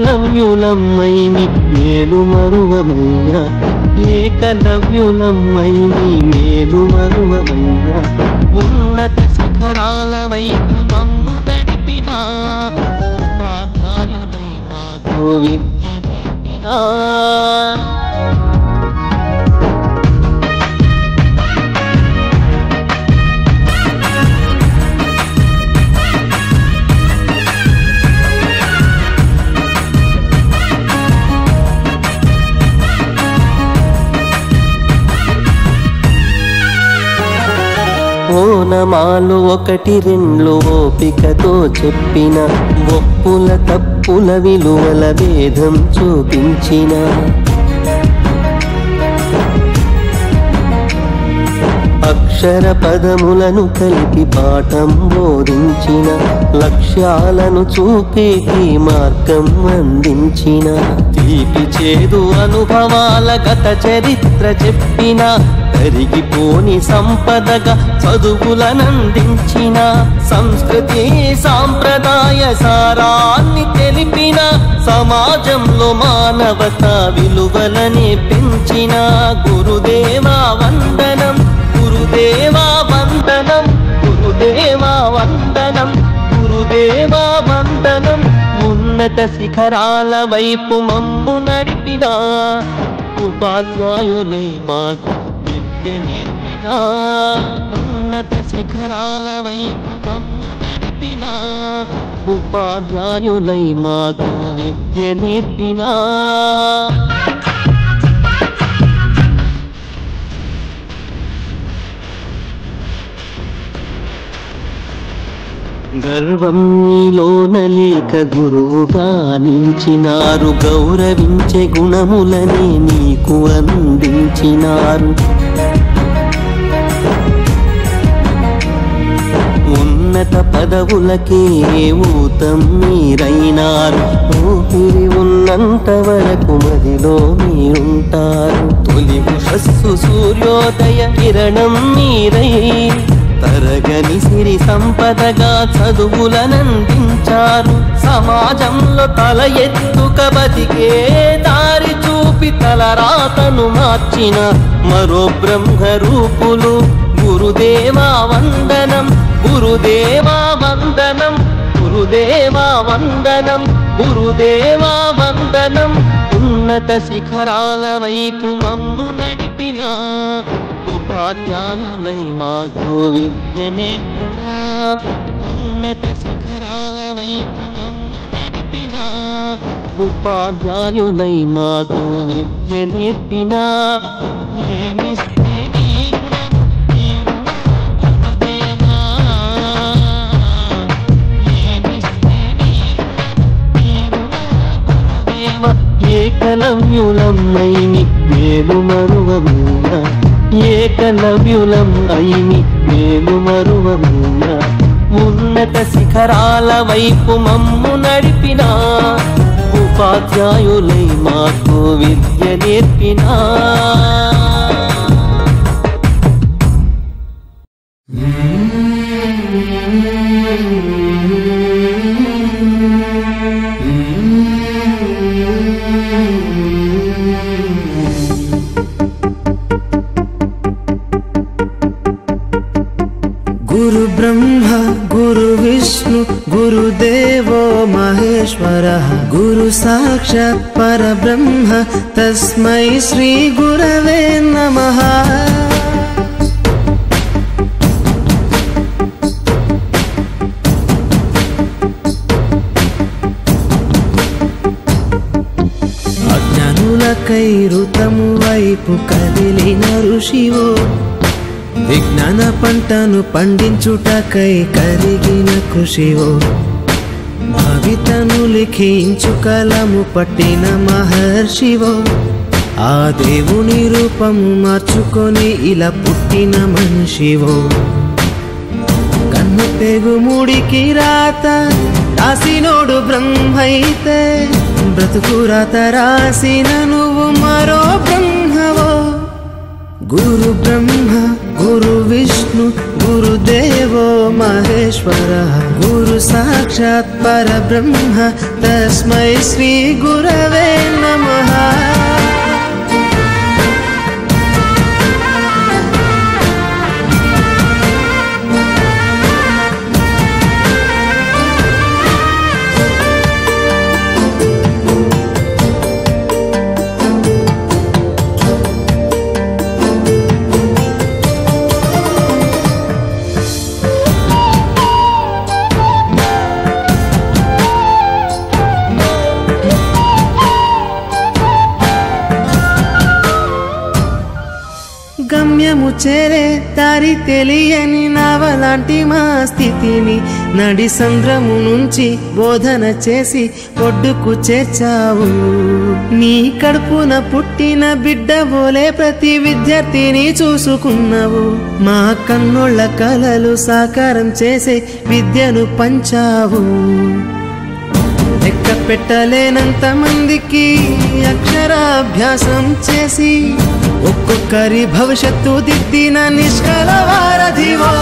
ఏకలవ్యులమ్మైని మేలు మరువమయ్యా, ఏకలవ్యులమ్మైని మేలు మరువమయ్యా, ఉన్నత శిఖరాల వైపు మమ్ము నడిపిన గోవిందా. ఓనమాలు ఒకటి రెండు ఓపికతో చెప్పిన, ఒప్పుల తప్పుల విలువల భేదం చూపించిన, అక్షర పదములను కలిపి పాఠం బోధించిన, లక్ష్యాలను చూపేటి మార్గం అందించిన, తీపి చేదు అనుభవాల గత చరిత్ర చెప్పిన, కరిగిపోని సంపదగా చదువులనందించిన, సంస్కృతి సాంప్రదాయ సారాన్ని తెలిపిన, సమాజంలో మానవతా విలువలనే పెంచిన గురుదేవా వందనం, గురుదేవా వందనం, గురుదేవా వందనం, గురుదేవా వందనం. ఉన్నత శిఖరాల వైపు మమ్ము నడిపిన ఉపాధ్యాయులై మాకు విద్య నేర్పిన. ఉన్నత శిఖరాల వైపు మమ్ము నడిపిన ఉపాధ్యాయులై మాకు విద్య నేర్పిన. గర్వం నీలోన లేక గురువుగా నిలిచినారు. గౌరవించే గుణములనే నీకు అందించినారు. ఉన్నత పదవులకే ఊతం మీరైనారు. ఊపిరి ఉన్నంత వరకు మదిలో మీరుంటారు. తొలి ఉషస్సు సూర్యోదయ కిరణం మీరై తరగని సిరి సంపదగా చదువులనందించారు. సమాజంలో తల ఎత్తుక బతికే దారి చూపి తలరాతను మార్చిన మరో బ్రహ్మ రూపులు. గురుదేవా వందనం, గురుదేవా వందనం, గురుదేవా వందనం, గురుదేవా వందనం. ఉన్నత శిఖరాల వైపు మమ్ము నడిపిన ఉపాధ్యాయులై మాకు విద్య నేర్పిన. ఉన్నత శిఖరాల వైపు మమ్ము నడిపిన ఉపాధ్యాయులై మాకు విద్య నేర్పిన. ఏకలవ్యులం అయిని మేలు మరువమున. ఏకలవ్యులం అయిని మేలు మరువమున. ఉన్నత శిఖరాల వైపు మమ్ము నడిపిన ఉపాధ్యాయులై మాకు విద్య నేర్పిన. गुरु ब्रह्मा गुरु विष्णु गुरुदेवो महेश्वरः. गुरु साक्षात् परब्रह्म तस्मै श्री गुरवे नमः. అజ్ఞానులకై ఋతము వైపు కదిలిన ఋషివో. విజ్ఞాన పంటను పండించుటకై కరిగిన కృషివో. భవితను లిఖించు కలము పట్టిన మహర్షివో. ఆ దేవుని రూపము మార్చుకొని ఇలా పుట్టిన మనిషివో. కన్ను పెగుముడికి రాత రాసినోడు బ్రహ్మైతే బ్రతుకు రాత రాసిన నువ్వు మరో బ్రహ్మవో. गुरु ब्रह्मा गुरु विष्णु गुरुदेवो महेश्वरः. गुरु साक्षात् परब्रह्म तस्मै श्री गुरवे नमः. గమ్యము చేరే దారి తెలియని నావలాంటి మా స్థితిని నడి సంద్రము నుంచి బోధన చేసి ఒడ్డుకు చేర్చావు. నీ కడుపున పుట్టిన బిడ్డ బోలే ప్రతి విద్యార్థిని చూసుకున్నావు. మా కన్నుళ్ళ కలలు సాకారం చేసే విద్యను పంచావు. లెక్క పెట్టలేనంత మందికి అక్షరాభ్యాసం చేసి ఒక్కొక్కరి భవిష్యత్తు దిద్దిన నిష్కల వారధివో.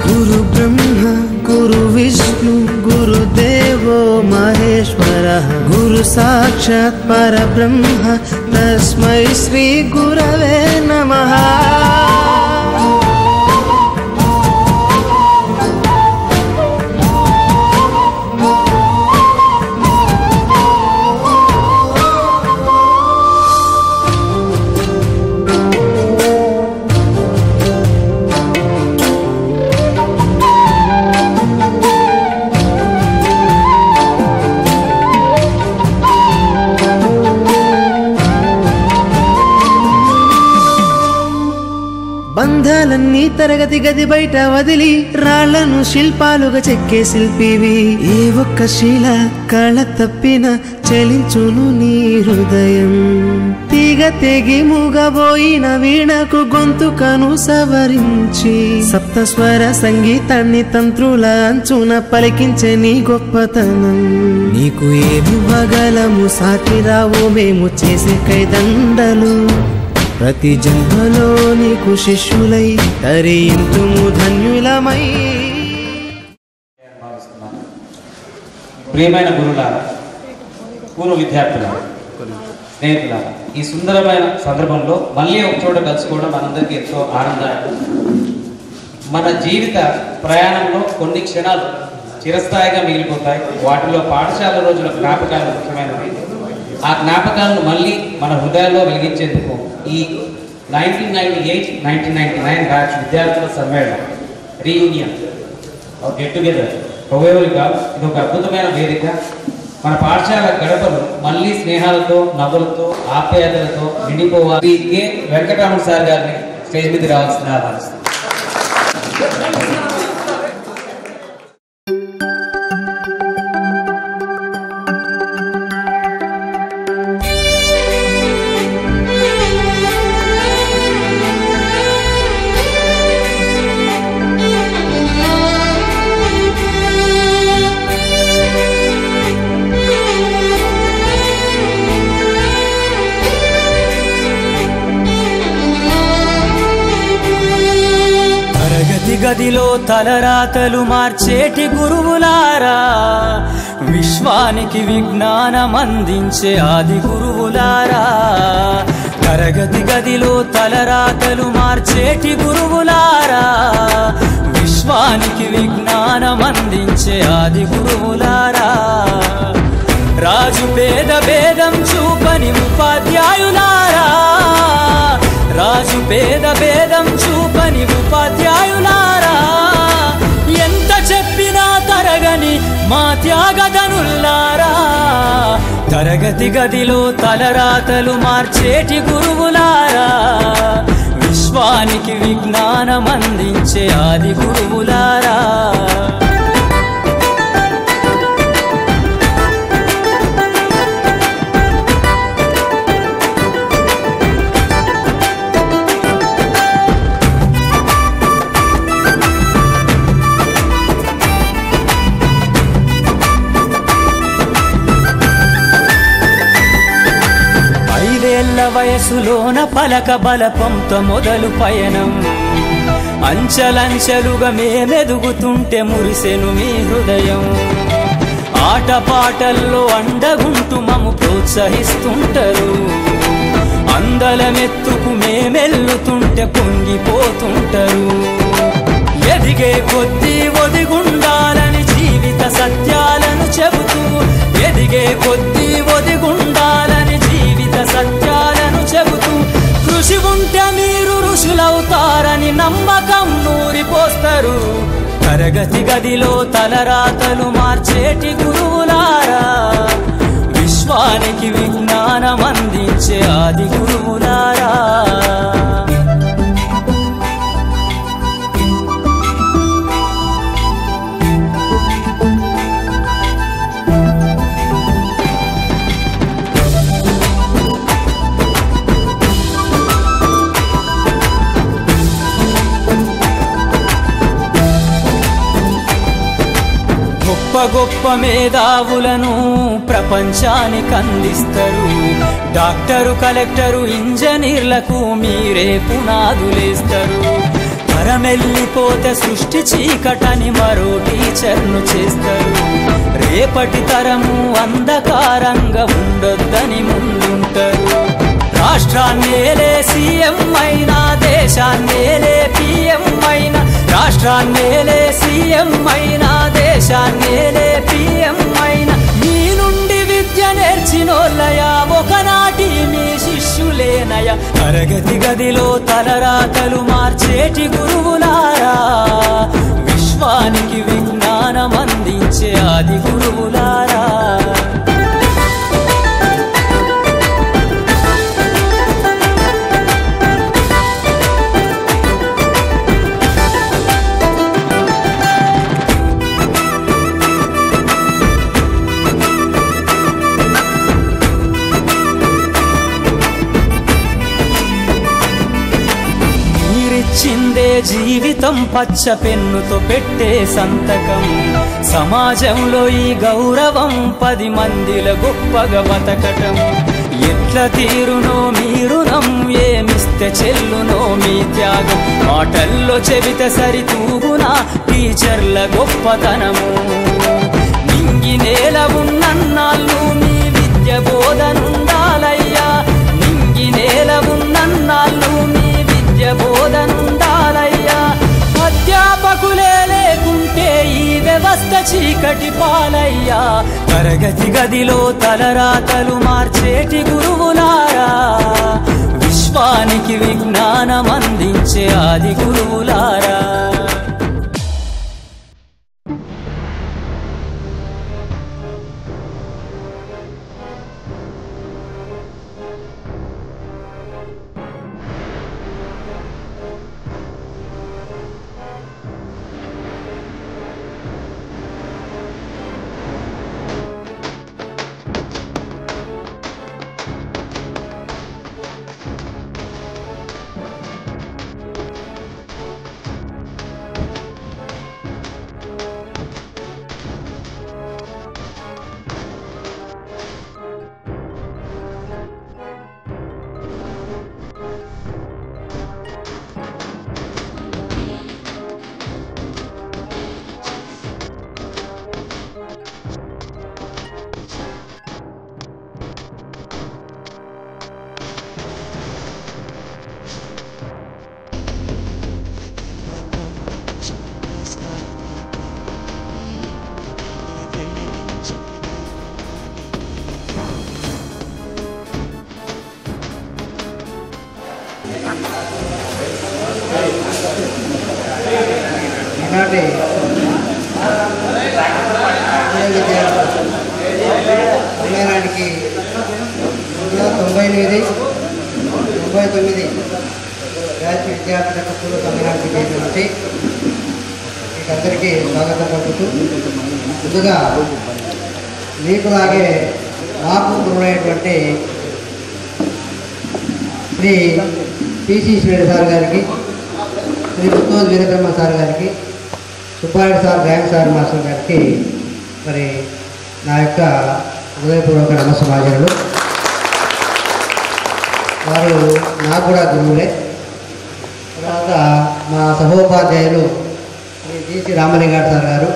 గురు బ్రహ్మ గురు విష్ణు గురుదేవో మహేశ్వరः. గురు సాక్షాత్ పరబ్రహ్మ తస్మై శ్రీ గురవే నమః. చదువుని తరగతి గది బయట వదిలి రాళ్లను శిల్పాలుగా చెక్కే శిల్పివి. ఏ ఒక్క శీల కళ తప్పిన చలించును నీ హృదయం. తీగ తెగి మూగబోయిన వీణకు గొంతుకను సవరించి సప్తస్వర సంగీతాన్ని తంత్రుల అంచున పలికించే నీ గొప్పతనం. నీకు ఏమి వగలము సాటి రావు మేము చేసే కైదండలు. ప్రతి జన్మలో నీకు శిష్యులై తరింతుము ధన్యులమై. ప్రియమైన గురువులారా, పూర్వ విద్యార్థులారా, స్నేహితులారా, ఈ సుందరమైన సందర్భంలో మళ్ళీ ఒక చోట కలుసుకోవడం మనందరికీ ఎంతో ఆనందదాయకం. మన జీవిత ప్రయాణంలో కొన్ని క్షణాలు చిరస్థాయిగా మిగిలిపోతాయి. వాటిలో పాఠశాల రోజుల జ్ఞాపకాలు ముఖ్యమైనవి. ఆ జ్ఞాపకాలను మళ్ళీ మన హృదయాల్లో వెలిగించేందుకు ఈ 1998-1999 బ్యాచ్ విద్యార్థుల సమ్మేళనం రీయూనియన్ గెట్ టుగెదర్ హోవెవర్గా ఇది ఒక అద్భుతమైన వేదిక. మన పాఠశాల గడపలు మళ్ళీ స్నేహాలతో, నవ్వులతో, ఆప్యాయతలతో నిండిపోవాలి. కె వెంకటరామన్ సార్ గారిని స్టేజ్ మీద రావాల్సిన ఆహ్వానిస్తాం. గదిలో తలరాతలు మార్చేటి గురువులారా, విశ్వానికి విజ్ఞానం అందించే ఆది గురువులారా. తరగతి గదిలో తలరాతలు మార్చేటి గురువులారా, విశ్వానికి విజ్ఞానం అందించే ఆది గురువులారా. రాజు పేద భేదం చూపని ఉపాధ్యాయులారా, రాజు పేద భేదం చూపని ఉపాధ్యాయులారా. ఎంత చెప్పినా తరగని మా త్యాగధనులారా. తరగతి గదిలో తలరాతలు మార్చేటి గురువులారా, విశ్వానికి విజ్ఞానం అందించే ఆది గురువులారా. వయసులోన పలక బలపంతో మొదలు పయనం. అంచలంచెలుగా మేమెదుగుతుంటే మురిసెను మీ హృదయం. ఆటపాటల్లో అండగుంటూ మము ప్రోత్సహిస్తుంటారు. అందలమెత్తుకు మేమెల్లుతుంటే పొంగిపోతుంటారు. ఎదిగే కొద్దీ ఒదిగుండాలని జీవిత సత్యాలను చెబుతూ, ఎదిగే కొద్దీ ఒదిగుండాలని జీవిత సత్యాలను చెబుతూ, కృషి ఉంటే మీరు ఋషులవుతారని నమ్మకం నూరిపోస్తారు. తరగతి గదిలో తలరాతలు మార్చేటి గురువులారా, విశ్వానికి విజ్ఞానం అందించే ఆది గురువులారా. గొప్ప గొప్ప మేధావులను ప్రపంచానికి అందిస్తారు. డాక్టరు, కలెక్టరు, ఇంజనీర్లకు మీరే పునాదులేస్తారు. తరమెల్లిపోతే సృష్టి చీకటని మరో టీచర్ను చేస్తారు. రేపటి తరము అంధకారంగా ఉండొద్దని ముందుంటారు. రాష్ట్రాన్నేలే సీఎం అయినా, దేశాన్నేలే పిఎం అయినా, రాష్ట్రాన్నేలే సీఎం అయినా, దేశాన్నేలే పిఎం అయినా, మీ నుండి విద్య నేర్చినోళ్ళయా ఒకనాటి మీ శిష్యులేనయా. తరగతి గదిలో తలరాతలు మార్చేటి గురువులారా, విశ్వానికి విజ్ఞానం అందించే ఆది గురువులారా. జీవితం పచ్చ పెన్నుతో పెట్టే సంతకం. సమాజంలో ఈ గౌరవం 10 మందిల గొప్పగా బతకటం. ఎట్ల తీరునో మీ రుణం, ఏమిస్తే చెల్లునో మీ త్యాగం. మాటల్లో చెబితే సరితూగునా టీచర్ల గొప్పతనము. నింగి నేల ఉన్నన్నాళ్ళు మీ విద్య బోధనుండాలయ్యా. నింగి నేల ఉన్నన్నాళ్ళు మీ విద్య బోధనుండాలయ్యా. అధ్యాపకులే లేకుంటే ఈ వ్యవస్థ చీకటి పాలయ్యా. తరగతి గదిలో తలరాతలు మార్చేటి గురువులారా, విశ్వానికి విజ్ఞానం అందించే ఆది గురువులారా. ఈనాటి సమ్మేళనానికి 99 బ్యాచ్ విద్యార్థులకు పూర్వ సమ్మేళనానికి చేసినటువంటి మీకందరికీ స్వాగతం పలుకుతూ, ముందుగా మీకులాగే నాకు గురువైనటువంటి శ్రీ పిసి శ్రీరెడ్డి సార్ గారికి, శ్రీ ముత్తోజ్ వీరబ్రహ్మ సార్ గారికి, సుబ్బారెడ్డి సార్, గాయన్ సార్ మాస్టర్ గారికి మరి నా యొక్క హృదయపూర్వక నమస్సమాజనులు. వారు నాకు కూడా గురువులే. తర్వాత మా సహోపాధ్యాయులు శ్రీ జీసి రామలింగాడు సార్ గారు,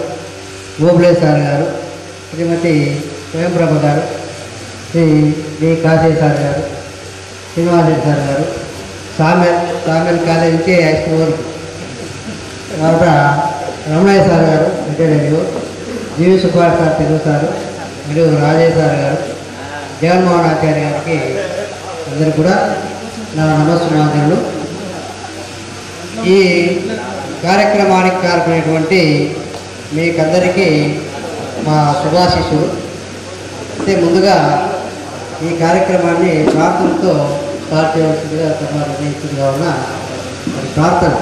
గోబులే సార్ గారు, శ్రీమతి స్వయంప్రభ గారు, శ్రీ డి కాశీ సార్ గారు, శ్రీనివాసరెడ్డి సార్ గారు, సామెల్ కాలేజ్ నుంచి హై స్కూల్ వరకు, తర్వాత రమణయ్య సార్ గారు ఇంటర్వ్యూ, జీవి సుబ్బారెడ్డి సార్ తెలుగు సారు, మరియు రాజయ్య సార్ గారు, జగన్మోహన్ ఆచార్య గారికి అందరికీ కూడా నా నమస్కారాలు. ఈ కార్యక్రమానికి కారకునేటువంటి మీకందరికీ మా శుభాశీస్సులు. అయితే ముందుగా ఈ కార్యక్రమాన్ని ప్రార్థనతో స్టార్ట్ చేయవలసిందిగా సభ నిర్ణయించిందిగా ఉన్న మరి ప్రార్థన.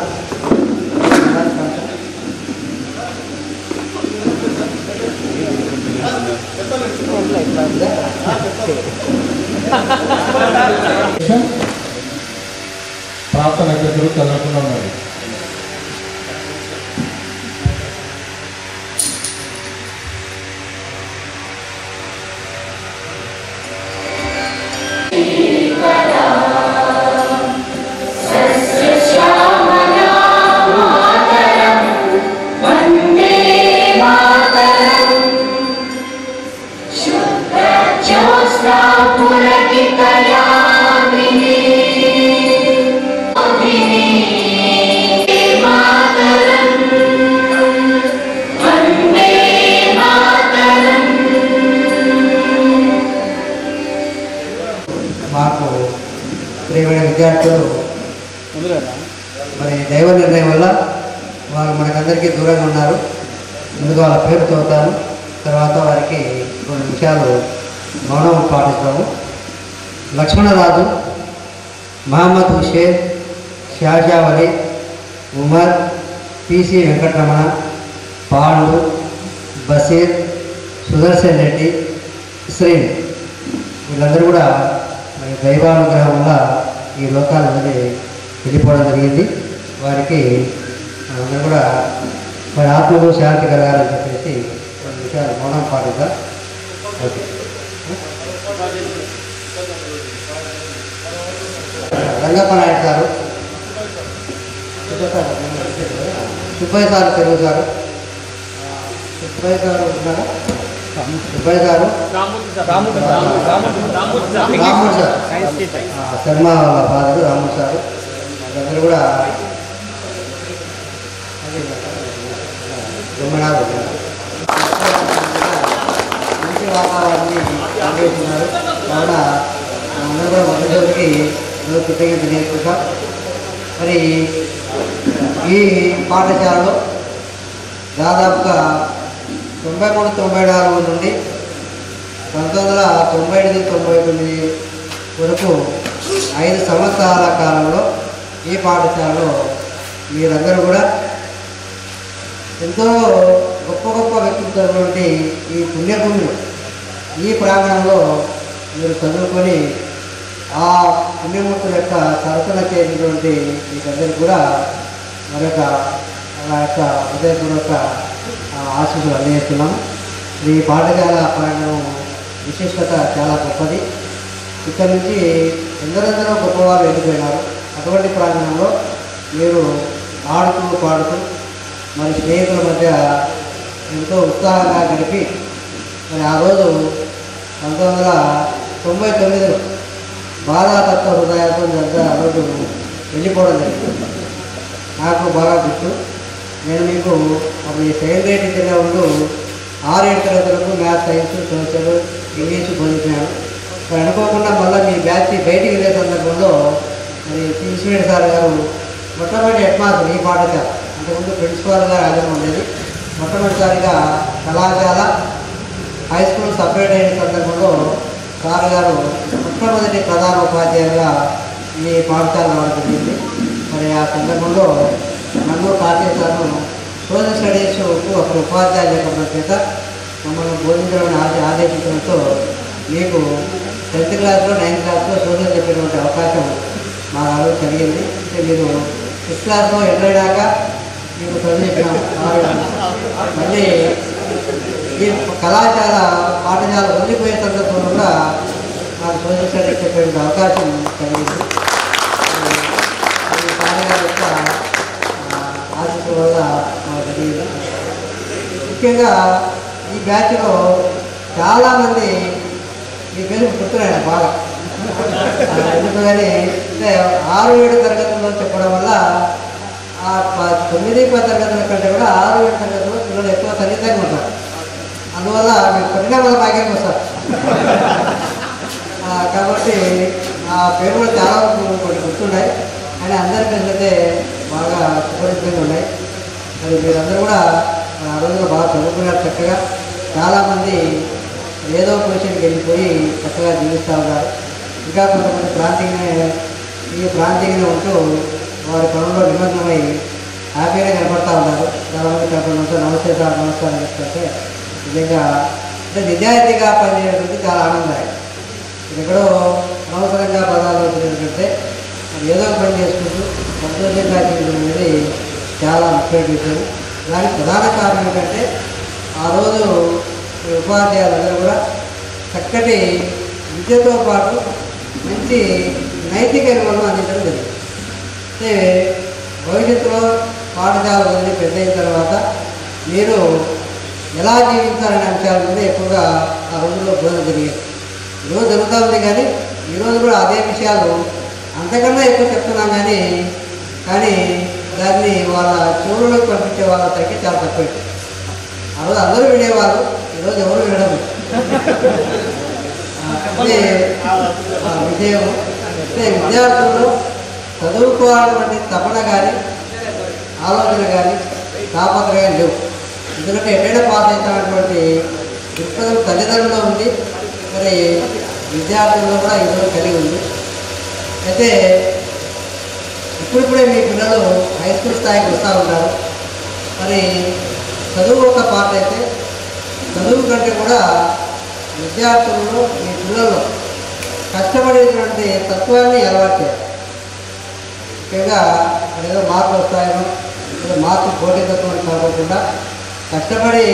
ప్రార్థన అధ్యక్షులు చదవకుండా ఉన్నారు. మాకు ప్రియమైన విద్యార్థులు మరి దైవ నిర్ణయం వల్ల వారు మనకందరికీ దూరంగా ఉన్నారు. ముందుగా వాళ్ళ పేరు చదువుతాను, తర్వాత వారికి కొన్ని విషయాలు మౌనం పాటిస్తాము. లక్ష్మణరాజు, మహమ్మద్ హుషేన్, షాజావలి, ఉమర్, పిసి వెంకటరమణ, పాండు, బషీర్, సుదర్శన్ రెడ్డి, శ్రీని, వీళ్ళందరూ కూడా మరి దైవానుగ్రహం వల్ల ఈ లోకాల నుండి వెళ్ళిపోవడం జరిగింది. వారికి అందరూ కూడా వారి ఆత్మకు శాంతి కలగాలని చెప్పేసి కొన్ని విషయాలు మౌనం పాటుగా okay. Rangappa Naidu sir, Subbaiah sir, Telugu sir, Subbaiah sir ఉన్నారా? సుబ్బయ్య గారు, రాముడు సార్, శర్మ వాళ్ళ ఫాదరు రాముడు సారు, వాళ్ళందరూ కూడా మంచి వాతావరణాన్ని అందిస్తున్నారు. కావున అందరూ కూడా మొదటికి కృతజ్ఞత నేర్చుకుంటాం. మరి ఈ పాఠశాలలో దాదాపుగా 93-94 నుండి 1998-99 వరకు 5 సంవత్సరాల కాలంలో ఈ పాఠశాలలో మీరందరూ కూడా ఎంతో గొప్ప గొప్ప వ్యక్తులైనటువంటి ఈ పుణ్యభూమిలో ఈ ప్రాంగణంలో మీరు చదువుకొని ఆ పుణ్యమూర్తుల యొక్క సరసన చేసినటువంటి మీకందరికీ కూడా మరొక ఆ యొక్క హృదయపూర్వక ఆశీస్సులు అందిస్తున్నాం. ఈ పాఠశాల ప్రాంగణం విశిష్టత చాలా గొప్పది. ఇక్కడ నుంచి ఎందరెందరో గొప్పవారు వెళ్ళిపోయినారు. అటువంటి ప్రాంగణంలో మీరు ఆడుతూ పాడుతూ మరి స్నేహితుల మధ్య ఎంతో ఉత్సాహంగా గడిపి మరి ఆ రోజు 1999లో బాధాతత్వ హృదయాలతో ఆ రోజు వెళ్ళిపోవడం జరిగింది. నాకు బాగా గుర్తు. నేను మీకు అప్పుడు ఈ సెకండరీ టీచర్గా ఉంటూ 6-7 తరగతులకు మ్యాథ్స్, సైన్స్, సోషల్, ఇంగ్లీష్ బోధించాను. మరి అనుకోకుండా మళ్ళీ మీ బ్యాచ్ బయటికి వెళ్ళే సందర్భంలో మరి ప్రిన్సిపల్ సార్ గారు మొట్టమొదటి హెడ్ మాస్టర్ ఈ పాఠశాల, అంతకుముందు ప్రిన్సిపాల్ గారు ఆదరణ ఉండేది. మొట్టమొదటిసారిగా కళాశాల హై స్కూల్ సపరేట్ అయిన సందర్భంలో సార్ గారు మొట్టమొదటి ప్రధాన ఉపాధ్యాయులుగా ఈ పాఠశాల రావడం జరిగింది. మరి ఆ సందర్భంలో నన్ను కార్తీక సార్ను సోషల్ స్టడీస్కు ఒక ఉపాధ్యాయులు లేకపోవడం చేత మమ్మల్ని బోధించడం ఆదేశించడంతో మీకు 10th క్లాస్లో 9th క్లాస్లో సోషల్ చెప్పేటువంటి అవకాశం మా రోజు కలిగింది. అంటే మీరు 6th క్లాస్లో ఎంటర్ అయినాక మీకు చదువు చెప్పినాం. మళ్ళీ ఈ కళాశాల పాఠశాల వదిలిపోయే సందర్భంలో కూడా నాకు సోషల్ స్టడీస్ చెప్పేటువంటి అవకాశం కలిగింది. ఈ కార్యక్రమం యొక్క ఆశీస్సు వల్ల మాకు జరిగింది. ముఖ్యంగా ఈ బ్యాచ్లో చాలామంది మీ పేరు గుర్తున్నాయి బాగా. ఎందుకని అంటే 6-7 తరగతుల్లో చెప్పడం వల్ల 9-10 తరగతుల కంటే కూడా 6-7 తరగతుల్లో పిల్లలు ఎక్కువ సన్నిహితంగా ఉంటారు. అందువల్ల మీరు కొట్టిన వాళ్ళ భాగ్యం వస్తారు. కాబట్టి ఆ పేరు కూడా చాలా కొన్ని గుర్తున్నాయి. కానీ అందరి పేర్లు అయితే బాగా సుపరిచితంగా ఉన్నాయి. మరి మీరందరూ కూడా ఆ రోజుగా బాగా చదువుకున్నారు చక్కగా. చాలామంది ఏదో పొజిషన్కి వెళ్ళిపోయి చక్కగా జీవిస్తూ ఉన్నారు. ఇంకా కొంతమంది ప్రాంతీయంగా ఉంటూ వారి పనుల్లో నిమగ్నమై హ్యాపీగా కనపడతా ఉన్నారు. చాలామంది కనపడంతో నమస్తే సార్, నమస్కారం చెప్తుంటే నిజంగా అంటే నిజాయితీగా పనిచేయడానికి చాలా ఆనందదాయకం. ఎక్కడో అనవసరంగా పదాలు వచ్చినట్టే ఏదో పని చేసుకుంటూ సంతోషంగా జీవితం అనేది చాలా ముఖ్యమైన విషయం. దానికి ప్రధాన కారణం ఏంటంటే ఆ రోజు ఉపాధ్యాయులందరూ కూడా చక్కటి విద్యతో పాటు మంచి నైతిక విలువలను అందించడం జరిగింది. అంటే భవిష్యత్తులో పాఠశాల వదిలి పెద్ద అయిన తర్వాత మీరు ఎలా జీవించాలనే అంశాల మీద ఎక్కువగా ఆ రోజుల్లో బోధన జరిగేది. ఈరోజు జరుగుతూ ఉంది కానీ ఈరోజు కూడా అదే విషయాలు అంతకన్నా ఎక్కువ చెప్తున్నాం కానీ దాన్ని వాళ్ళ చెవులకు పంపించే వాళ్ళ సంఖ్య చాలా తక్కువ. ఆ రోజు అందరూ వినేవాళ్ళు, ఈరోజు ఎవరు వినడం. అంటే విజయం అంటే విద్యార్థుల్లో చదువుకోవాలన్నటువంటి తపన కానీ ఆలోచన కానీ తాపత్రయం లేవు. ఎందుకంటే ఎక్కడైనా పాస్ అవుతామన్నటువంటి దృక్పథం తల్లిదండ్రుల్లో ఉంది, మరి విద్యార్థుల్లో కూడా ఈరోజు కలిగి ఉంది. అయితే ఇప్పుడిప్పుడే మీ పిల్లలు హై స్కూల్ స్థాయికి వస్తూ ఉంటారు. మరి చదువు ఒక పార్ట్ అయితే చదువు కంటే కూడా విద్యార్థుల్లో మీ పిల్లల్లో కష్టపడేటువంటి తత్వాన్ని అలవాటు చేయాలి. ముఖ్యంగా ఏదో మార్కులు వస్తాయనో ఏదో మార్కులు పోటీతత్వం కాకుండా కష్టపడి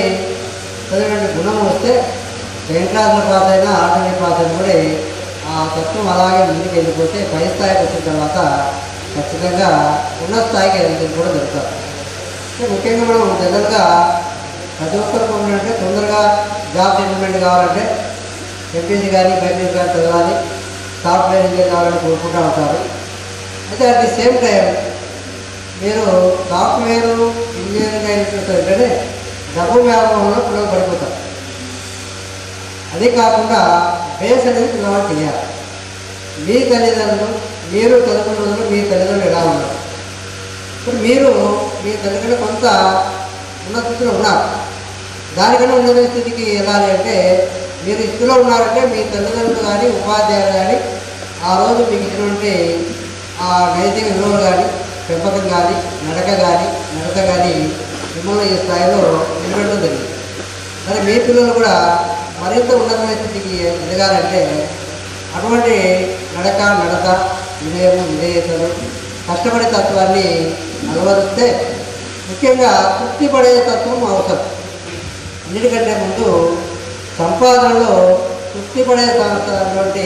చదివిన గుణం వస్తే సెకండ్ క్లాస్లో పాస్ అయినా ఆర్డినరీ పాస్ అయినా కూడా ఆ తత్వం అలాగే ముందుకు వెళ్ళిపోతే పై స్థాయికి వచ్చిన తర్వాత ఖచ్చితంగా ఉన్నత స్థాయికి వెళ్ళడం కూడా జరుగుతారు. ముఖ్యంగా మనం జనరల్గా ప్రతి ఒక్కరికి ఏంటంటే తొందరగా జాబ్ సెటిల్మెంట్ కావాలంటే ఎంపీసీ కానీ బైపీసీ కానీ చదవాలి, సాఫ్ట్వేర్ ఇంజనీర్ కావాలని కోరుకుంటూ ఉంటారు. అయితే అట్ ది సేమ్ టైం మీరు సాఫ్ట్వేర్ ఇంజనీరింగ్ అయినట్టు డబ్బు వ్యాపారంలో పిల్లలు పడిపోతారు. అదే కాకుండా బేస్ అనేది పిల్లవాడు తెలియాలి. మీ తల్లిదండ్రులు మీరు చదువుకున్న రోజులు మీ తల్లిదండ్రులు ఎలా ఉన్నారు? ఇప్పుడు మీరు మీ తల్లిదండ్రులు కొంత ఉన్నత స్థితిలో ఉన్నారు. దానికన్నా ఉన్నత స్థితికి వెళ్ళాలి అంటే మీరు స్థితిలో ఉన్నారంటే మీ తల్లిదండ్రులు కానీ ఉపాధ్యాయులు కానీ ఆ రోజు మీకు ఇచ్చినటువంటి ఆ నైతిక విలువలు కానీ పెంపకం కానీ నడత కానీ మిమ్మల్ని ఈ స్థాయిలో నిలబెట్టడం జరిగింది. మరి మీ పిల్లలు కూడా మరింత ఉన్నతమైన స్థితికి ఎదగాలంటే అటువంటి నడత వినయము విధేయతలు కష్టపడే తత్వాన్ని అలవరిస్తే ముఖ్యంగా తృప్తి పడే తత్వం అవసరం. అన్నిటికంటే ముందు సంపాదనలో తృప్తి పడేటువంటి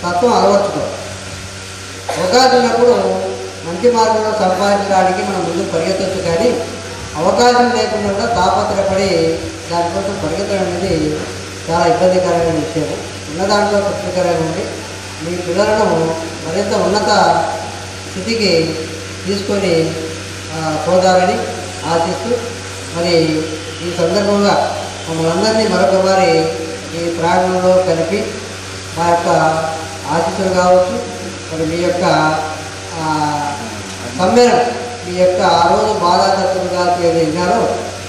తత్వం అలవర్చుకోవాలి. అవకాశం ఉన్నప్పుడు మంచి మార్గంలో సంపాదించడానికి మనం ముందుకు పరిగెత్తవచ్చు, కానీ అవకాశం లేకుండా కూడా తాపత్రపడి దానికోసం పరిగెత్తడం అనేది చాలా ఇబ్బందికరమైన విషయం. ఉన్న దాంట్లో తృప్తికరంగా ఉండి మీ పిల్లలను మరింత ఉన్నత స్థితికి తీసుకొని పోదామని ఆశిస్తూ మరి ఈ సందర్భంగా మమ్మల్ని అందరినీ మరొకసారి ఈ ప్రాంగణంలో కలిపి మా యొక్క ఆశీస్సులు కావచ్చు, మరి మీ యొక్క సమ్మేళనం మీ యొక్క ఆ రోజు బాధాతత్వంగా విన్నారో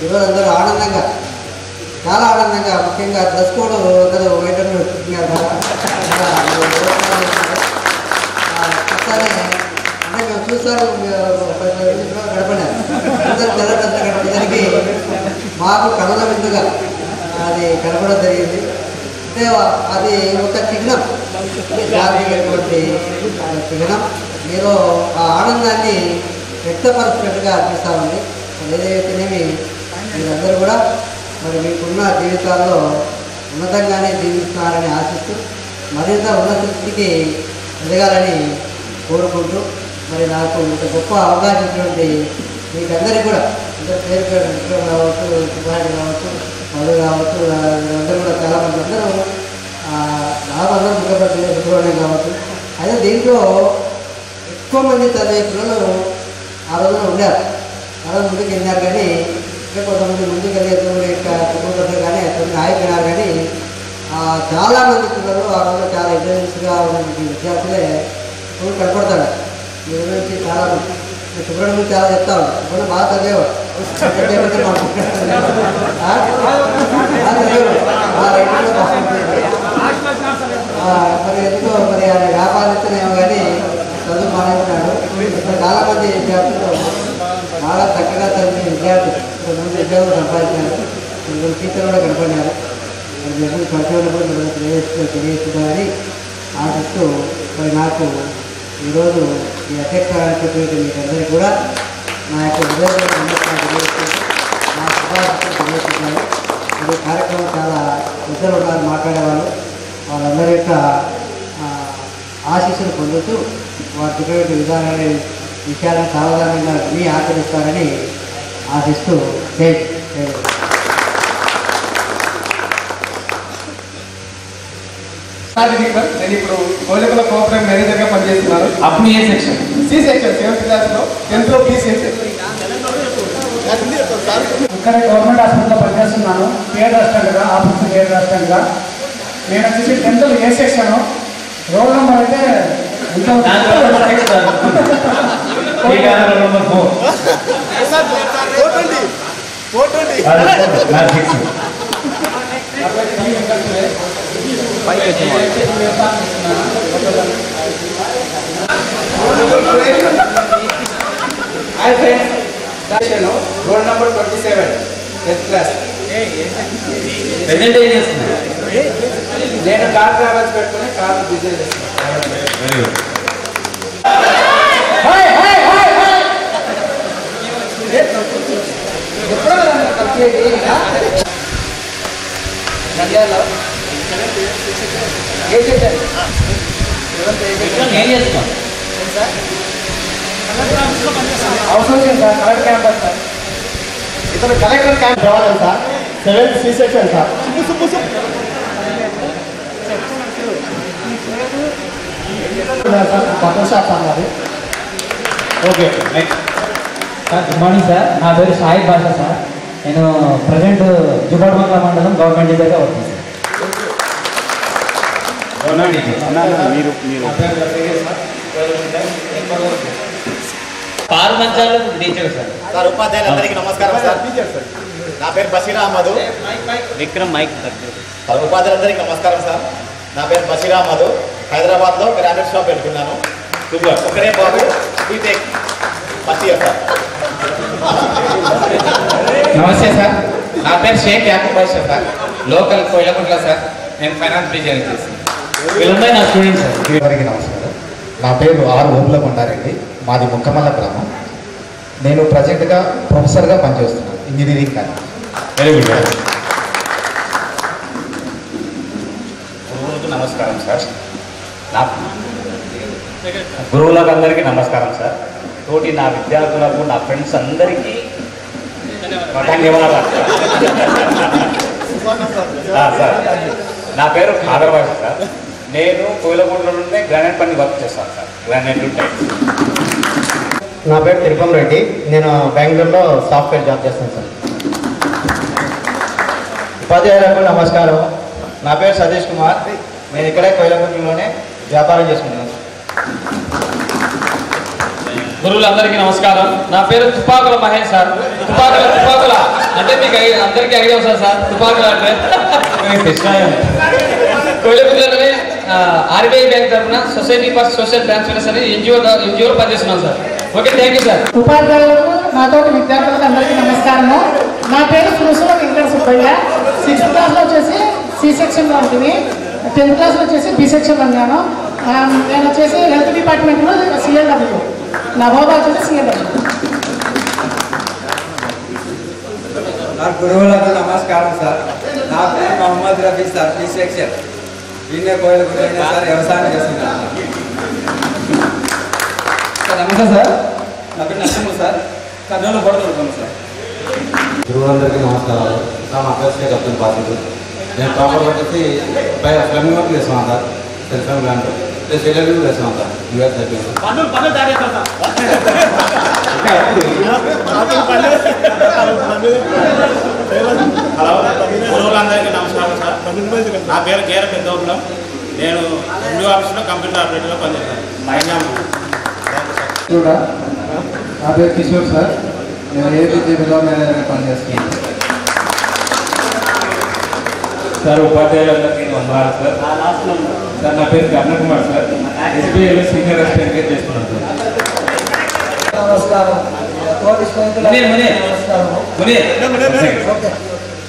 ఈరోజు అందరూ ఆనందంగా చాలా ఆనందంగా ముఖ్యంగా డ్రెస్ కోడ్ అందరూ వైటర్లు పెట్టుకున్నారు. అంటే మేము చూస్తారు గడపడారు అందరూ తెల్ల డ్రెస్ గడపడానికి మాకు కళల విందుగా అది గడపడం జరిగింది. అంటే అది ఒక చిహ్నం, జాతీయటువంటి చిహ్నం. మీరు ఆ ఆనందాన్ని వ్యక్తపరుస్తున్నట్టుగా అనిపిస్తూ ఉంది. ఏదైతేనేమి మీరందరూ కూడా మరి మీకున్న జీవితాల్లో ఉన్నతంగానే జీవిస్తున్నారని ఆశిస్తూ మరింత ఉన్నత స్థితికి ఎదగాలని కోరుకుంటూ మరి నాకు ఇంత గొప్ప అవకాశం ఇచ్చినటువంటి మీకందరికీ కూడా అందరూ పేరు పేరు విక్రమ్ కావచ్చు, సుభాష్ కావచ్చు, మధు కావచ్చు, అందరూ కూడా చాలామంది అందరూ నాకందరూ ముఖ్యపడి సుబ్రహ్మణ్యం కావచ్చు. అయితే దీంట్లో ఎక్కువ మంది చదివే పిల్లలు ఆ రోజున ఉండారు. ఆ రోజు ముందుకు వెళ్ళినారు, కానీ ఇంకా కొంతమంది ముందుకు వెళ్ళే కుటుంబాలు కానీ కొన్ని ఆగిపోయినారు. కానీ చాలామంది పిల్లలు ఆ రోజు చాలా ఇంటెలిజెన్స్గా ఉన్నటువంటి విద్యార్థులే ఇప్పుడు కనపడతాడు. ఈ రోజు నుంచి చాలా సుబ్రహ్మణ్యం గురించి చాలా చెప్తా ఉంటాడు. ఇప్పుడు బాగా చదివేవాడు మరి ఎందుకో మరి ఆయన వ్యాపారస్తునేమో కానీ చదువు మానేస్తున్నాడు. ఇప్పుడు చాలామంది విద్యార్థులు చాలా చక్కగా చదివిన విద్యార్థులు ముందు ఉద్యోగం సంపాదించారు, టీచర్లు కూడా కనపడినారు. మరి ఎప్పుడు ప్రతిభలు కూడా తెలియజేస్తున్నారని ఆశిస్తూ మరి నాకు ఈరోజు ఈ అధ్యక్షురాలు చెప్పినట్టు మీకందరికీ కూడా నా యొక్క హృదయపూర్వక నమస్కారం తెలియజేస్తూ నా శుభాకాంక్షలు తెలియజేస్తున్నాను. ఈ కార్యక్రమం చాలా పెద్దలు ఉన్నారు మాట్లాడేవాళ్ళు, వాళ్ళందరి యొక్క ఆశీస్సులు పొందుతూ వారు చెప్పేటువంటి విధానాన్ని విషయాలను సావధానంగా మీ ఆచరిస్తారని ఆశిస్తూ జై నేను ఇప్పుడు కోలికల ప్రోగ్రామ్ మేనేజర్గా పనిచేస్తున్నాను. అప్పుడు ఏ సెక్షన్? సి సెక్షన్ 7th క్లాస్లో 10th లో బి సెక్షన్. ఇక్కడ గవర్నమెంట్ హాస్పిటల్లో పనిచేస్తున్నాను, కేర్ అసిస్టెంట్గా, ఆఫీస్ కేర్ అసిస్టెంట్గా. నేను వచ్చేసి 10th లో ఏ సెక్షన్, రోల్ నెంబర్ అయితే రోల్ నెంబర్ 27 10th క్లాస్. నేను కార్ ట్రావెల్స్ పెట్టుకుని కార్ బిజినెస్ చేస్తున్నాను. ఎప్పుడో కలిపేది నంద్యాల ఏం చేశారు ఏం చేస్తాం అవసరం లేదు సార్ కలెక్టర్ క్యాంపస్ సార్ ఇతను కలెక్టర్ క్యాంప్ రావాలి sir 7th C section sir బట్టల షాప్ అన్నది okay sir good morning sir నా పేరు సాయి భాష సార్ నేను ప్రజెంట్ జుబాడ్మంగళ మండలం గవర్నమెంట్ టీచర్గా వర్క్ పార్మంచాల టీచర్ సార్ సార్ ఉపాధ్యాయులందరికీ నమస్కారం సార్ నా పేరు బషీర్ అహ్మద్ విక్రమ్ మైక్ సార్ ఉపాధ్యాయులందరికీ నమస్కారం సార్ నా పేరు బషీర్ అహ్మద్ హైదరాబాద్లో గ్రానైట్ షాప్ పెట్టుకున్నాను ఒకరే బాబు బీటెక్ ఫస్ట్ ఇయర్ సార్ నమస్తే సార్ నా పేరు షేక్ యాకూబ్ బాషా సార్ లోకల్ కోయిలకుంట్ల సార్ నేను ఫైనాన్స్ బీజేని చేస్తాను వీళ్ళందరూ నా స్టూడెంట్స్ సార్ అందరికీ నమస్కారం నా పేరు ఆర్ ఓపుల కొండారెడ్డి మాది ముక్కమల్ల గ్రామం నేను ప్రజెంట్గా ప్రొఫెసర్గా పనిచేస్తున్నాను ఇంజనీరింగ్ కానీ వెరీ గుడ్ గురువులకు నమస్కారం సార్ నా గురువులకు అందరికీ నమస్కారం సార్ తోటి నా విద్యార్థులకు నా ఫ్రెండ్స్ అందరికీ ధన్యవాదాలు సార్ నా పేరు ఖాదర్ భాష సార్ నేను కోయిలగూడలో నుండి గ్రానైట్ పని వర్క్ చేస్తాను సార్ గ్రానైట్ టైప్స్ నా పేరు తిరుపం రెడ్డి నేను బెంగళూరులో సాఫ్ట్వేర్ జాబ్ చేస్తాను సార్ ఉపాధ్యాయులకు నమస్కారం నా పేరు సతీష్ కుమార్ నేను ఇక్కడే కోయిలకుంట్లలోనే వ్యాపారం చేసుకుంటున్నాను గురువులందరికీ నమస్కారం నా పేరు తుపాకుల మహేష్ సార్ తుపాకుల అంటే మీకు అందరికీ ఐడియా వస్తుంది సార్ తుపాకుల అంటే కోయిలకుంట్లలోనే ఆర్బీఐ బ్యాంక్ తరఫున సొసైటీ ఫర్ సోషల్ ట్రాన్స్ఫరెన్స్ అని ఎన్జిఓలో పనిచేస్తున్నాను sir okay thank you sir ఉపాధ్యాయులకు నాతోటి విద్యార్థులకు అందరికీ నమస్కారము నా పేరు సురసుల వెంకట సుబ్బయ్య 6th క్లాస్లో వచ్చేసి సి సెక్షన్లో ఉంటుంది 10th క్లాస్లో వచ్చేసి బి సెక్షన్లో ఉన్నాను నేను వచ్చేసి హెల్త్ డిపార్ట్మెంట్లో సిఎల్డబ్ల్యూ నా బాబా వచ్చేసి సిఎల్డబ్ల్యూ గురువులకు నమస్కారం సార్ నా పేరు Mohammed Rafi sir B section ఈయన కోయిలకుంట్ల సార్ వ్యవసాయం చేస్తున్నాను సార్ నమస్తే సార్ నా పేరు Narasimha sir Kurnool board sir గురువులందరికీ నమస్కారాలు సార్ నా పేరు షేక్ అబ్దుల్ బాసిద్ నేను ప్రాపర్ వచ్చేసి ఫ్లమింగ్ వర్క్ చేస్తున్నాను sir self land plus LLB చేస్తున్నాను సార్ యూఎస్ గురువులందరికీ నమస్కారం సార్ నా పేరు గేర పెద్దవులం నేను ఎండి ఆఫీస్లో కంప్యూటర్ ఆపరేటర్లో పనిచేస్తాను నా పేరు కిషోర్ సార్ నేను ఏపీజీబీలో మేనేజర్గా పనిచేస్తున్నాను సార్ ఉపాధ్యాయులందరికీ వందనాలు సార్ సార్ నా పేరు కర్ణకుమార్ సార్ ఎస్బీఐలో సీనియర్ అసిస్టెంట్గా చేస్తున్నాను సార్ నమస్కారం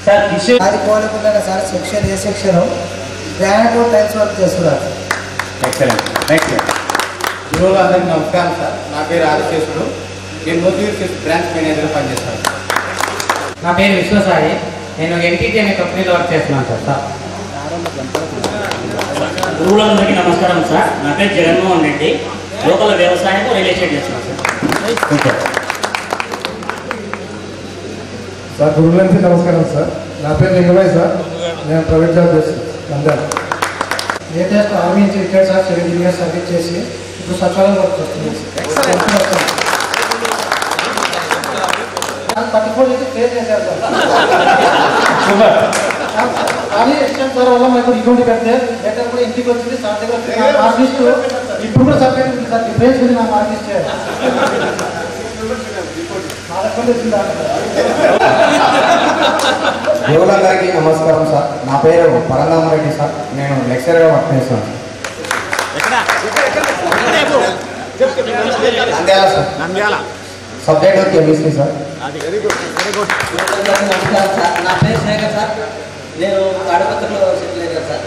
సార్ కిషోర్ అది కోలుకుంటున్న sir section A section granite tiles work చేస్తున్నారు ఎక్సలెంట్ నెక్స్ట్ గురువులందరికీ నమస్కారం సార్ నా పేరు ఆదిశేషుడు నేను మోతీర్ బ్రాంచ్ మేనేజర్గా పనిచేస్తాను నా పేరు విశ్వసాయి నేను ఎన్టీటీ అనే కంపెనీలో వర్క్ చేస్తున్నాను సార్ గురువులందరికీ నమస్కారం సార్ నా పేరు జగన్మోహన్ రెడ్డి లోకల్ వ్యవసాయం రియల్ ఎస్టేట్ చేస్తున్నాను సార్ సార్ గురువులందరికీ నమస్కారం సార్ నా పేరు లింగబాయ్ సార్ నేను ప్రైవేట్ జాబ్ చేస్తాను నంద్యాల లేటెస్ట్ ఆర్మీ నుంచి రిటైర్డ్ సార్ 17 years సర్వీస్ చేసి ఇప్పుడు సచివాలయం వర్క్ చేస్తున్నాను 34 నుంచి క్లియర్ చేశారు సార్ కానీ ఎక్స్టెంట్ సార్ వల్ల మాకు రికౌంట్ పెడితే లెటర్ కూడా ఇంటికి వచ్చింది సార్ దగ్గర మార్క్ లిస్ట్ ఇప్పుడు కూడా సపరేట్ ఉంది సార్ డిఫరెన్స్ ఉంది నా మార్క్ లిస్ట్ గురువులందరికీ నమస్కారం సార్ నా పేరు పరంధామరెడ్డి సార్ నేను లెక్చరర్గా వర్క్ చేస్తాను Nandyal sir subject chemistry sir నమస్కారం సార్ నా పేరు శేఖర్ సార్ నేను తాడిపత్రిలో సెటిల్ అయ్యాను సార్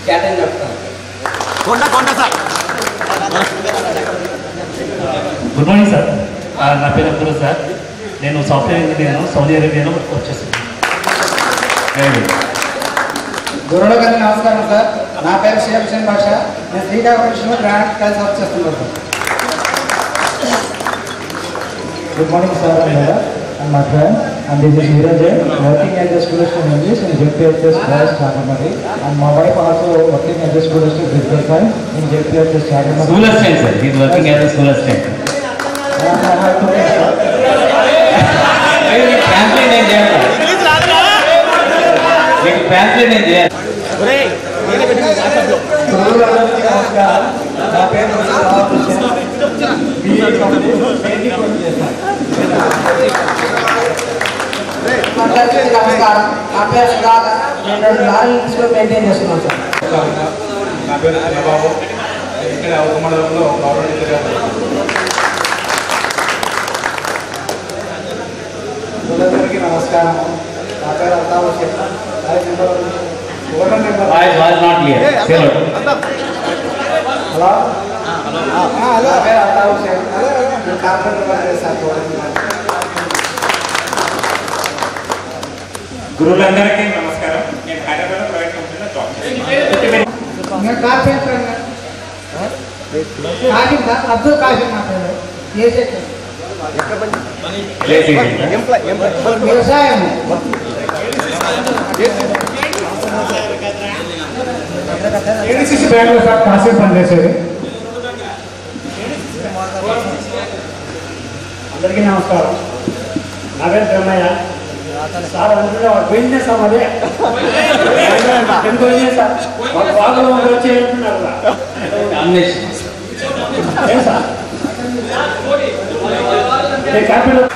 క్యాటరింగ్ నడుపుతాను గుడ్ మార్నింగ్ సార్ నా పేరు అబ్దుల్ సార్ నేను సాఫ్ట్వేర్ ఇంజనీర్ సౌదీ అరేబియాలో వచ్చేసాను. గురువుల గారికి నమస్కారం సార్. నా పేరు షేక్ హుసేన్ బాషా. నేను శ్రీకాకుళంలో గ్రాండ్ కలిసి వర్క్ చేస్తున్నాను sir. Good morning, sir and my friend. And this is Virajay, working as a school student in English in JPHS Boys Chagamari. And my wife also working as a school student physical science in JPHS Chagamari. School assistant, sir. He is working as a school assistant. Translate నేను చేయాలి. మీకు translate నేను చేయాలి. నా పేరు అందరికీ నమస్కారం. నా పేరు సుధాకర్. నేను లారీ ఇంగ్లీష్లో మెయింటైన్ చేస్తున్నాను సార్. నా పేరు చంద్రబాబు. ఇక్కడ ఒక మండలంలో అందరికీ నమస్కారం. నా పేరు Altaf Shaik. Voice was not clear. Say what? Hello hello నా పేరు అల్తాఫ్ షేక్. నేను కార్పెంటర్ వర్క్ చేస్తాను. గురువులందరికీ నమస్కారం. నేను హైదరాబాద్ ప్రైవేట్ కంపెనీలో జాబ్ చేస్తున్నాను. నేను కార్పెంటర్ కాశీం సార్, అబ్దుల్ కాశీం నా పేరు. వ్యవసాయం ఏడీసీసీ బ్యాంకులో సార్ కాశీం పనిచేసేది. అందరికీ నమస్కారం. నా పేరు బ్రహ్మయ్య. సార్ అందులో బిజినెస్ అదే సార్ మాకు బాగా వచ్చి వెళ్తున్నారు సార్. క్యాపిటల్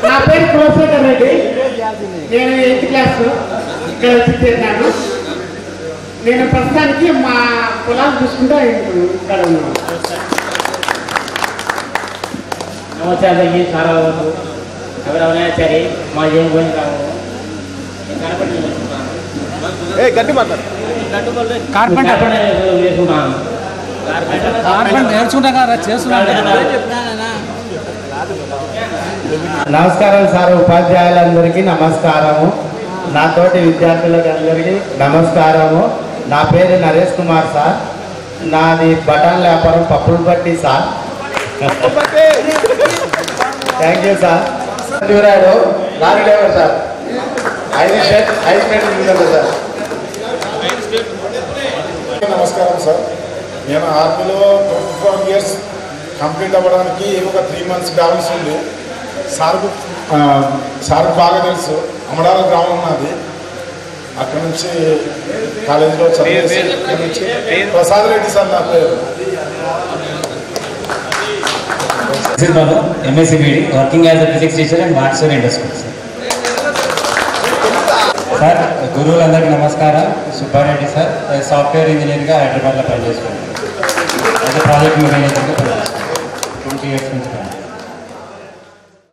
నా పేరు కులశేఖర్ రెడ్డి. నేను 8th క్లాస్ ఇక్కడ చేశాను. నేను ప్రస్తుతానికి మా పొలాలు చూసుకుంటూ ఇక్కడ ఉన్నాను. नमस्ते అందరికీ. సారా బాబు ఎవరైనా సరే మా ఏం పోయి కావు నమస్కారం సార్. ఉపాధ్యాయులందరికీ నమస్కారము. నాతోటి విద్యార్థులకి అందరికీ నమస్కారము. నా పేరు నరేష్ కుమార్ సార్. నాది బటన్ వ్యాపారం పప్పులు బట్టి సార్. Thank you sir. చూరాడు lorry driver sir. 5 state sir. నమస్కారం సార్. నేను ఆర్మీలో 24 ఇయర్స్ కంప్లీట్ అవ్వడానికి ఒక 3 months కావాల్సి ఉంది. సార్కు బాగా తెలుసు. అమడాల గ్రామం నాది. అక్కడ నుంచి కాలేజీలో చదివేసి ప్రసాద్ రెడ్డి సార్ నా పేరు. MSc BD, working as a physics teacher in Matsuri Industry. Sir గురువులందరికీ నమస్కారం. సుబ్బారెడ్డి సార్, సాఫ్ట్వేర్ ఇంజనీర్గా హైదరాబాద్లో పనిచేస్తున్నాను. ప్రాజెక్ట్ మేనేజర్గా పనిచేస్తున్నాను. 20 years నుంచి.